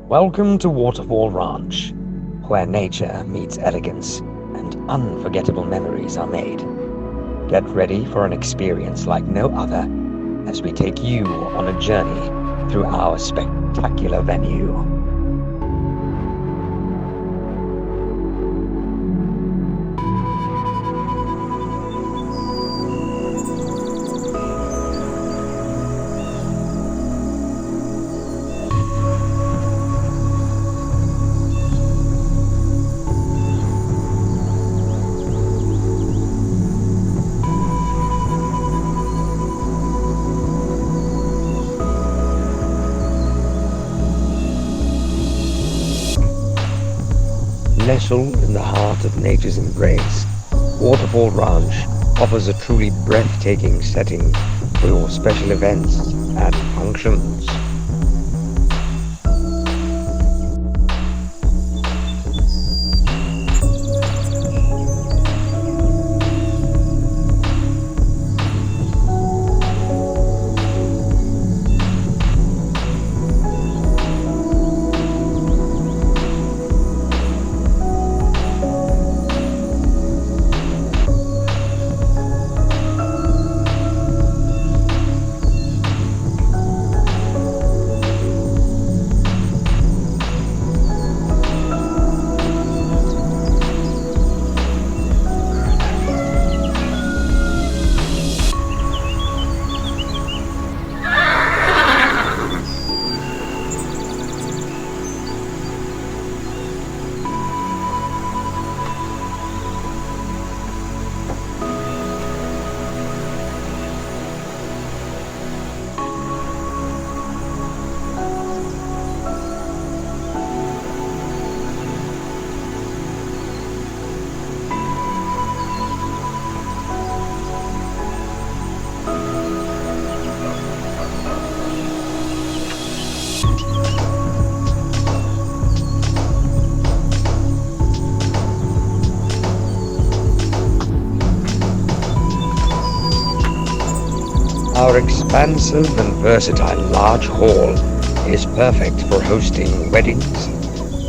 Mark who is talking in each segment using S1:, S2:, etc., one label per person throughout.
S1: Welcome to Waterfall Ranch, where nature meets elegance and unforgettable memories are made. Get ready for an experience like no other as we take you on a journey through our spectacular venue. Nestled in the heart of nature's embrace, Waterfall Ranch offers a truly breathtaking setting for your special events and functions. Our expansive and versatile large hall is perfect for hosting weddings,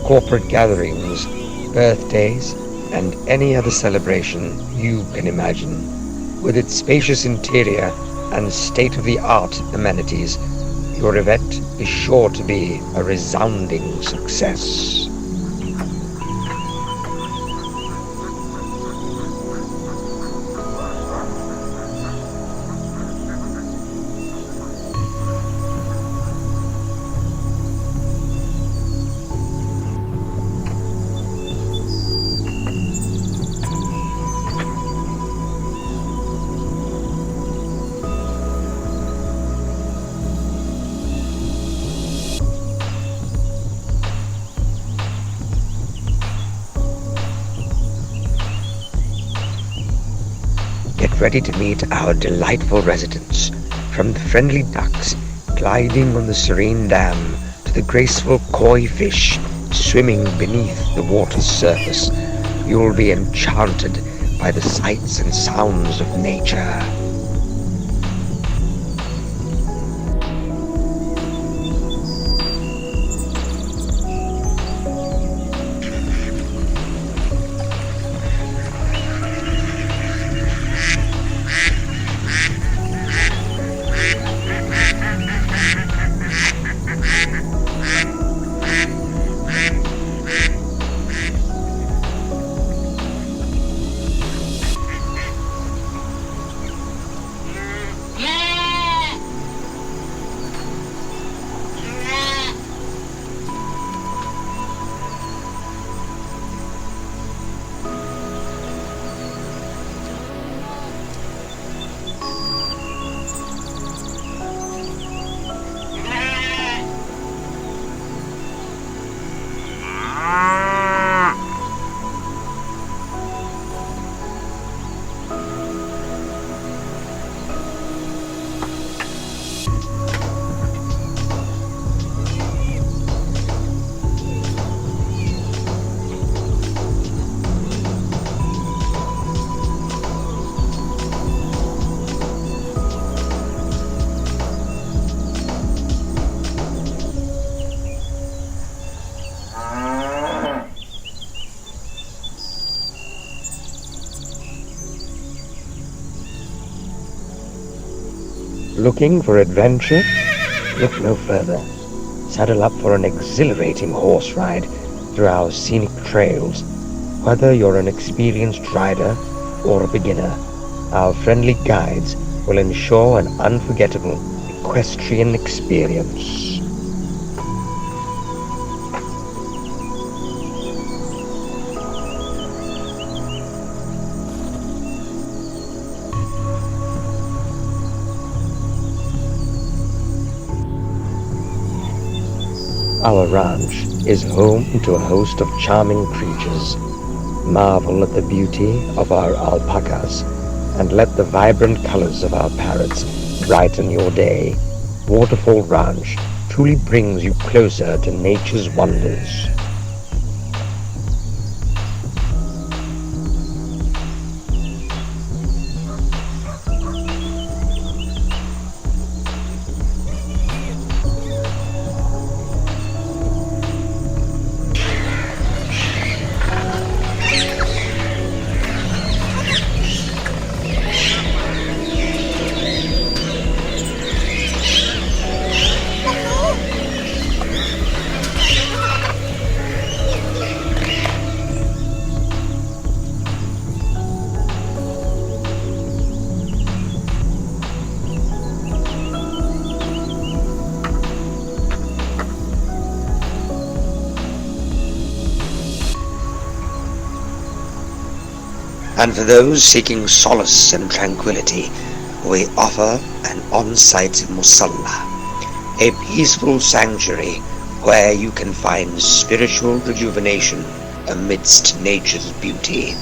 S1: corporate gatherings, birthdays, and any other celebration you can imagine. With its spacious interior and state-of-the-art amenities, your event is sure to be a resounding success. Get ready to meet our delightful residents, from the friendly ducks gliding on the serene dam to the graceful koi fish swimming beneath the water's surface. You'll be enchanted by the sights and sounds of nature. Looking for adventure? Look no further. Saddle up for an exhilarating horse ride through our scenic trails. Whether you're an experienced rider or a beginner, our friendly guides will ensure an unforgettable equestrian experience. Our ranch is home to a host of charming creatures. Marvel at the beauty of our alpacas and let the vibrant colors of our parrots brighten your day. Waterfall Ranch truly brings you closer to nature's wonders. And for those seeking solace and tranquility, we offer an on-site musallah, a peaceful sanctuary where you can find spiritual rejuvenation amidst nature's beauty.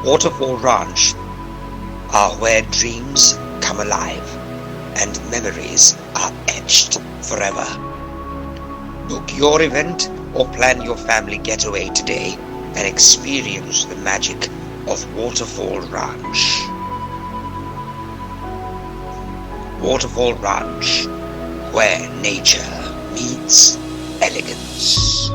S1: Waterfall Ranch are where dreams come alive and memories are etched forever. Book your event or plan your family getaway today and experience the magic of Waterfall Ranch. Waterfall Ranch, where nature meets elegance.